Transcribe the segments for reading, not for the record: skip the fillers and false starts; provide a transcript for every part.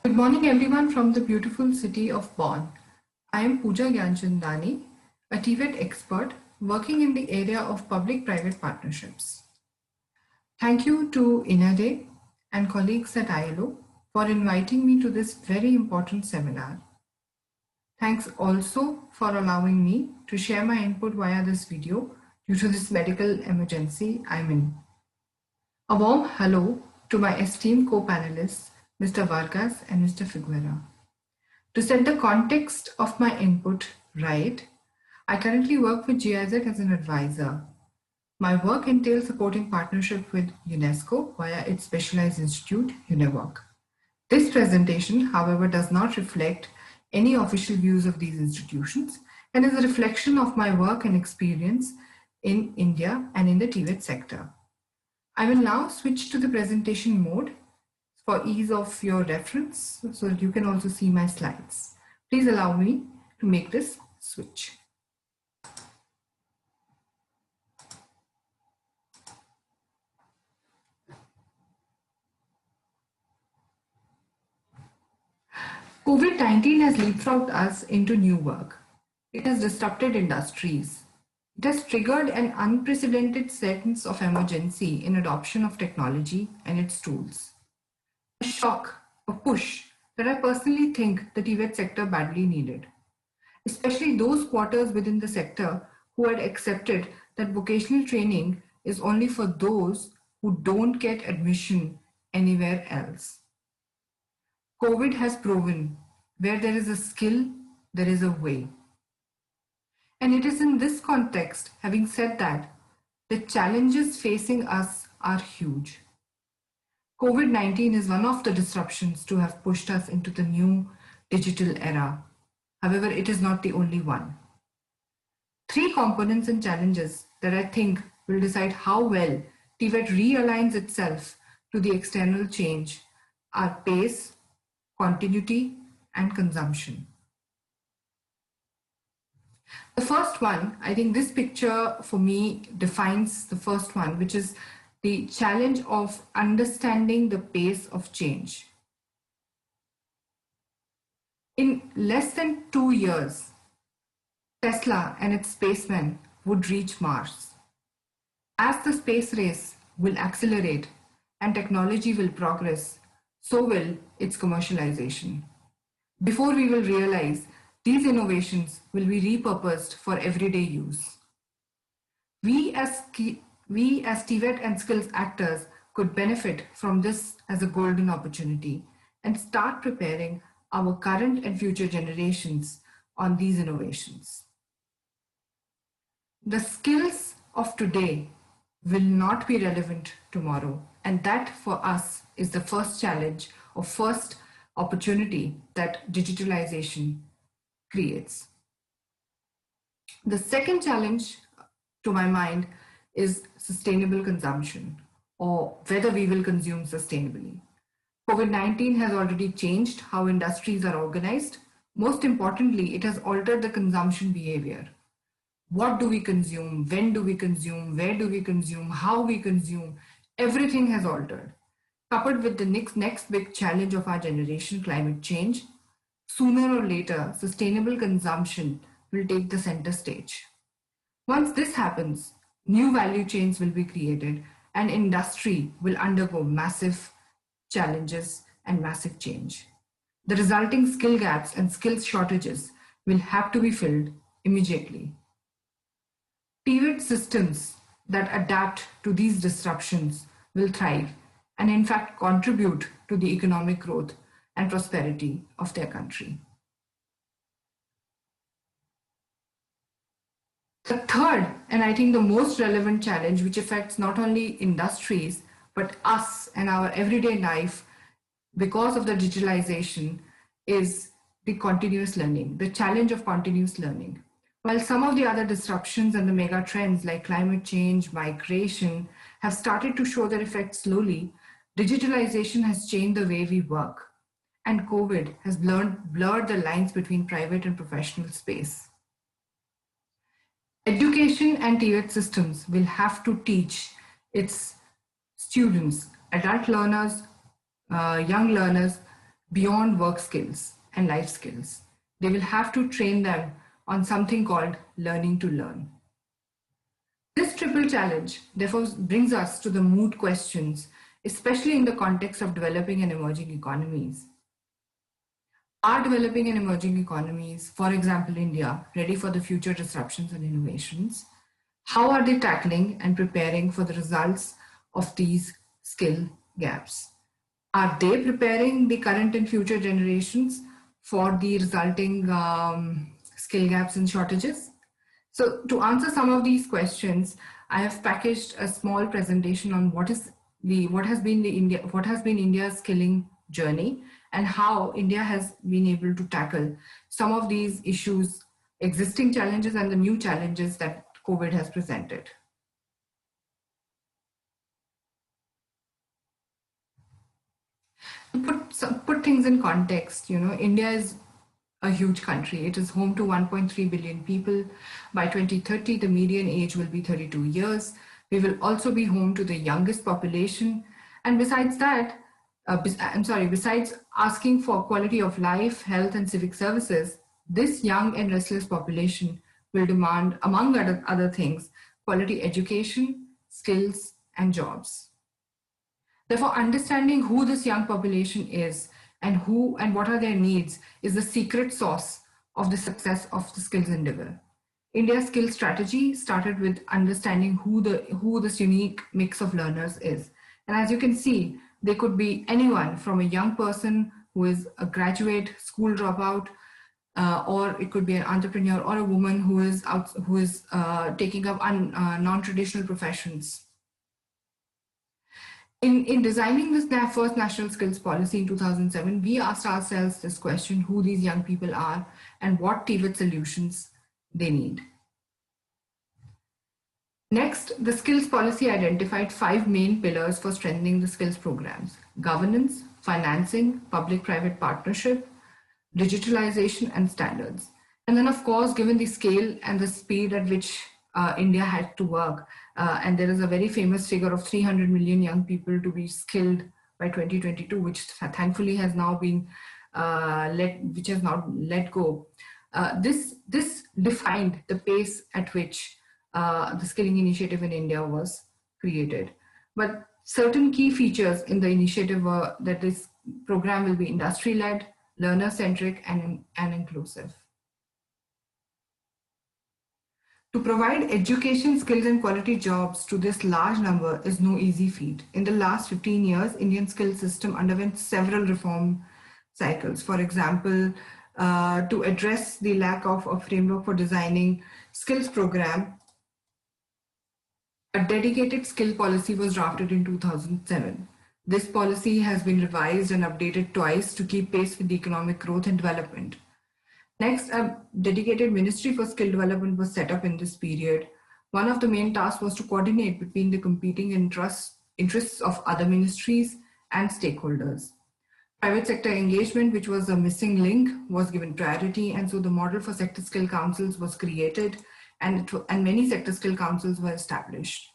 Good morning, everyone, from the beautiful city of Bonn. I am Pooja Gianchandani, a TVET expert working in the area of public-private partnerships. Thank you to INADEH and colleagues at ILO for inviting me to this very important seminar. Thanks also for allowing me to share my input via this video due to this medical emergency I'm in. A warm hello to my esteemed co-panelists, Mr. Vargas and Mr. Figuera. To set the context of my input right, I currently work with GIZ as an advisor. My work entails supporting partnership with UNESCO via its specialized institute, UNIVOC. This presentation, however, does not reflect any official views of these institutions and is a reflection of my work and experience in India and in the TVET sector. I will now switch to the presentation mode for ease of your reference so that you can also see my slides. Please allow me to make this switch. COVID-19 has leapfrogged us into new work. It has disrupted industries. It has triggered an unprecedented sense of emergency in adoption of technology and its tools. A shock, a push that I personally think the TVET sector badly needed, especially those quarters within the sector who had accepted that vocational training is only for those who don't get admission anywhere else. COVID has proven where there is a skill, there is a way. And it is in this context, having said that, the challenges facing us are huge. COVID-19 is one of the disruptions to have pushed us into the new digital era. However, it is not the only one. Three components and challenges that I think will decide how well TVET realigns itself to the external change are pace, continuity, and consumption. The first one, I think this picture for me defines the first one, which is the challenge of understanding the pace of change. In less than 2 years, Tesla and its spacemen would reach Mars. As the space race will accelerate and technology will progress, so will its commercialization. Before we will realize, these innovations will be repurposed for everyday use. We as TVET and skills actors could benefit from this as a golden opportunity and start preparing our current and future generations on these innovations. The skills of today will not be relevant tomorrow, and that for us is the first challenge or first opportunity that digitalization creates. The second challenge to my mind is sustainable consumption, or whether we will consume sustainably. COVID-19 has already changed how industries are organized. Most importantly, it has altered the consumption behavior. What do we consume? When do we consume? Where do we consume? How we consume? Everything has altered. Coupled with the next big challenge of our generation, climate change, sooner or later, sustainable consumption will take the center stage. Once this happens, new value chains will be created and industry will undergo massive challenges and massive change. The resulting skill gaps and skills shortages will have to be filled immediately. TVET systems that adapt to these disruptions will thrive and in fact contribute to the economic growth and prosperity of their country. The third, and I think the most relevant challenge, which affects not only industries, but us and our everyday life because of the digitalization, is the continuous learning, the challenge of continuous learning. While some of the other disruptions and the mega trends like climate change, migration have started to show their effects slowly, digitalization has changed the way we work, and COVID has blurred the lines between private and professional space. Education and TVET systems will have to teach its students, adult learners, young learners, beyond work skills and life skills. They will have to train them on something called learning to learn. This triple challenge therefore brings us to the moot questions, especially in the context of developing and emerging economies. Are developing and emerging economies, for example India, ready for the future disruptions and innovations? How are they tackling and preparing for the results of these skill gaps? Are they preparing the current and future generations for the resulting skill gaps and shortages? So to answer some of these questions, I have packaged a small presentation on what has been India's skilling journey and how India has been able to tackle some of these issues, existing challenges and the new challenges that COVID has presented. To put things in context, India is a huge country. It is home to 1.3 billion people. By 2030, the median age will be 32 years. We will also be home to the youngest population. And besides that, besides asking for quality of life, health, and civic services, this young and restless population will demand, among other things, quality education, skills, and jobs. Therefore, understanding who this young population is and what are their needs is the secret sauce of the success of the skills endeavor. India's skills strategy started with understanding who this unique mix of learners is. And as you can see, they could be anyone from a young person who is a graduate, school dropout, or it could be an entrepreneur or a woman who is taking up non-traditional professions. In designing this first national skills policy in 2007, we asked ourselves this question: who these young people are and what TVET solutions they need. Next, the skills policy identified 5 main pillars for strengthening the skills programs: governance, financing, public-private partnership, digitalization, and standards. And then, of course, given the scale and the speed at which India had to work, and there is a very famous figure of 300 million young people to be skilled by 2022, which thankfully has now been let go. This defined the pace at which the skilling initiative in India was created. But certain key features in the initiative were that this program will be industry-led, learner-centric, and inclusive. To provide education, skills, and quality jobs to this large number is no easy feat. In the last 15 years, Indian skills system underwent several reform cycles. For example, to address the lack of a framework for designing skills program, a dedicated skill policy was drafted in 2007. This policy has been revised and updated twice to keep pace with the economic growth and development. Next, a dedicated ministry for skill development was set up in this period. One of the main tasks was to coordinate between the competing interests of other ministries and stakeholders. Private sector engagement, which was a missing link, was given priority, and so the model for sector skill councils was created, and many sector skill councils were established.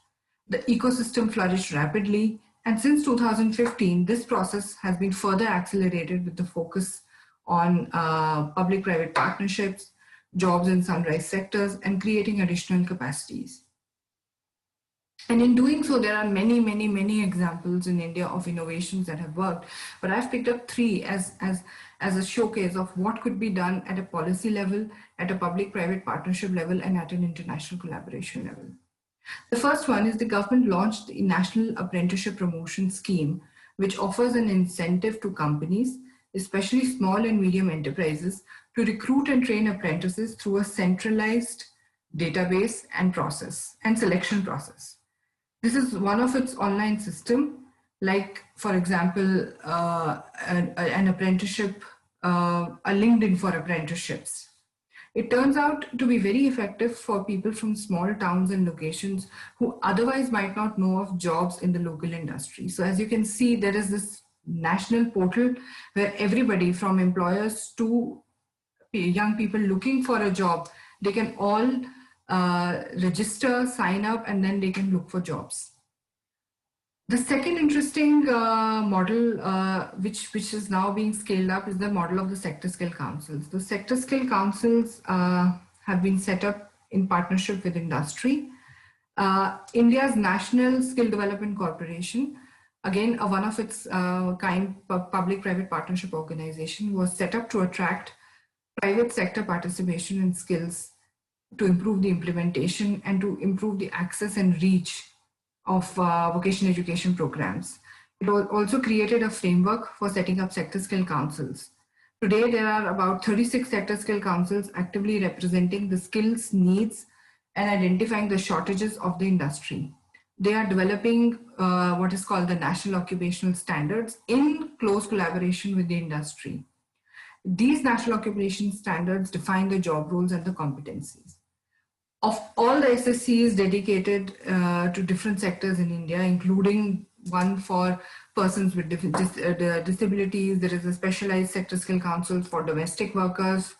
The ecosystem flourished rapidly, and since 2015, this process has been further accelerated with the focus on public-private partnerships, jobs in sunrise sectors, and creating additional capacities. And in doing so, there are many, many, many examples in India of innovations that have worked. But I've picked up 3 as a showcase of what could be done at a policy level, at a public-private partnership level, and at an international collaboration level. The first one is the government launched the National Apprenticeship Promotion Scheme, which offers an incentive to companies, especially small and medium enterprises, to recruit and train apprentices through a centralized database and selection process. This is one of its online system, like, for example, an apprenticeship, a LinkedIn for apprenticeships. It turns out to be very effective for people from small towns and locations who otherwise might not know of jobs in the local industry. So as you can see, there is this national portal where everybody from employers to young people looking for a job, they can all register, sign up, and then they can look for jobs. The second interesting model, which is now being scaled up, is the model of the sector skill councils. The sector skill councils have been set up in partnership with industry. India's National Skill Development Corporation, again, one of its kind public-private partnership organization, was set up to attract private sector participation in skills, to improve the implementation and to improve the access and reach of vocational education programs. It also created a framework for setting up sector skill councils. Today, there are about 36 sector skill councils actively representing the skills needs and identifying the shortages of the industry. They are developing what is called the National Occupational Standards in close collaboration with the industry. These national occupation standards define the job roles and the competencies. Of all the SSCs dedicated to different sectors in India, including one for persons with disabilities, there is a specialized sector skill council for domestic workers.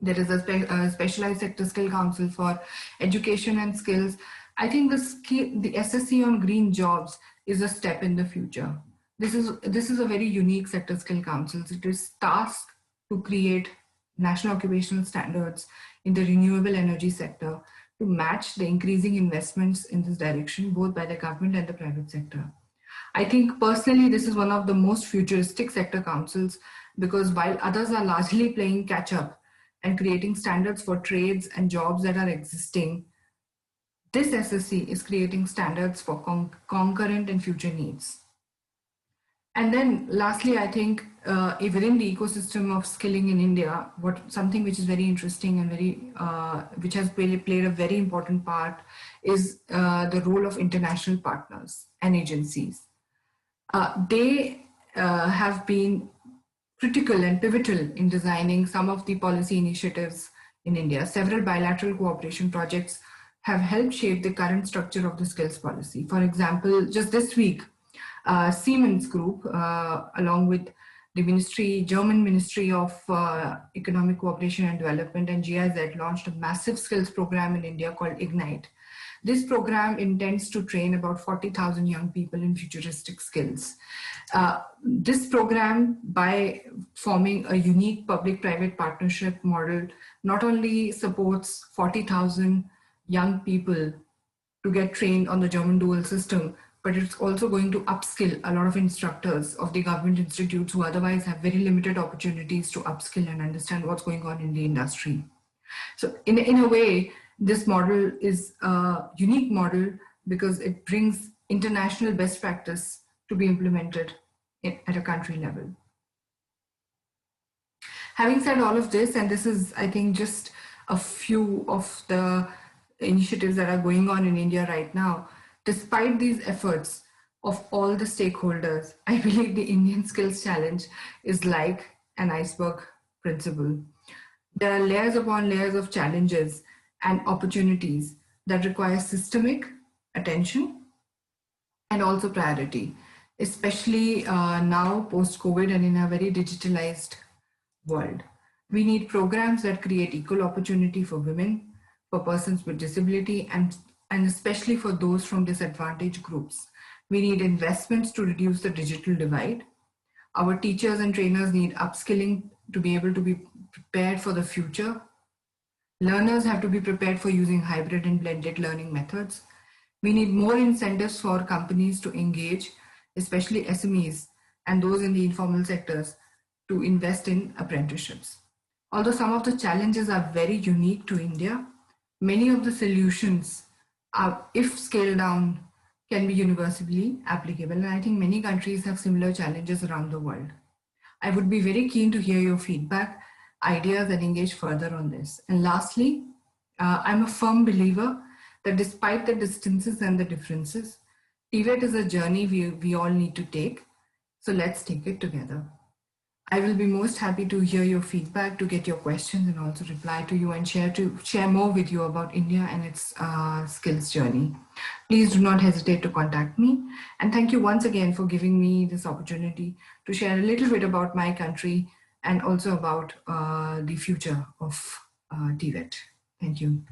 There is a specialized sector skill council for education and skills. I think the SSC on green jobs is a step in the future. This is a very unique sector skill council. It is tasked to create national occupational standards in the renewable energy sector to match the increasing investments in this direction, both by the government and the private sector. I think personally, this is one of the most futuristic sector councils, because while others are largely playing catch up and creating standards for trades and jobs that are existing, this SSC is creating standards for concurrent and future needs. And then lastly, I think within the ecosystem of skilling in India, something which is very interesting and which has played a very important part is the role of international partners and agencies. They have been critical and pivotal in designing some of the policy initiatives in India. Several bilateral cooperation projects have helped shape the current structure of the skills policy. For example, just this week, Siemens Group, along with the German Ministry of Economic Cooperation and Development and GIZ, launched a massive skills program in India called INADEH. This program intends to train about 40,000 young people in futuristic skills. This program, by forming a unique public-private partnership model, not only supports 40,000 young people to get trained on the German dual system, but it's also going to upskill a lot of instructors of the government institutes who otherwise have very limited opportunities to upskill and understand what's going on in the industry. So in a way, this model is a unique model because it brings international best practice to be implemented at a country level. Having said all of this, and this is, I think, just a few of the initiatives that are going on in India right now, despite these efforts of all the stakeholders, I believe the Indian Skills Challenge is like an iceberg principle. There are layers upon layers of challenges and opportunities that require systemic attention and also priority, especially now post-COVID and in a very digitalized world. We need programs that create equal opportunity for women, for persons with disability, and especially for those from disadvantaged groups. We need investments to reduce the digital divide. Our teachers and trainers need upskilling to be able to be prepared for the future. Learners have to be prepared for using hybrid and blended learning methods. We need more incentives for companies to engage, especially SMEs and those in the informal sectors, to invest in apprenticeships. Although some of the challenges are very unique to India, many of the solutions, if scaled down, can be universally applicable. And I think many countries have similar challenges around the world. I would be very keen to hear your feedback, ideas, and engage further on this. And lastly, I'm a firm believer that despite the distances and the differences, TVET is a journey we all need to take. So let's take it together. I will be most happy to hear your feedback, to get your questions, and also reply to you and share more with you about India and its skills journey. Please do not hesitate to contact me. And thank you once again for giving me this opportunity to share a little bit about my country and also about the future of TVET. Thank you.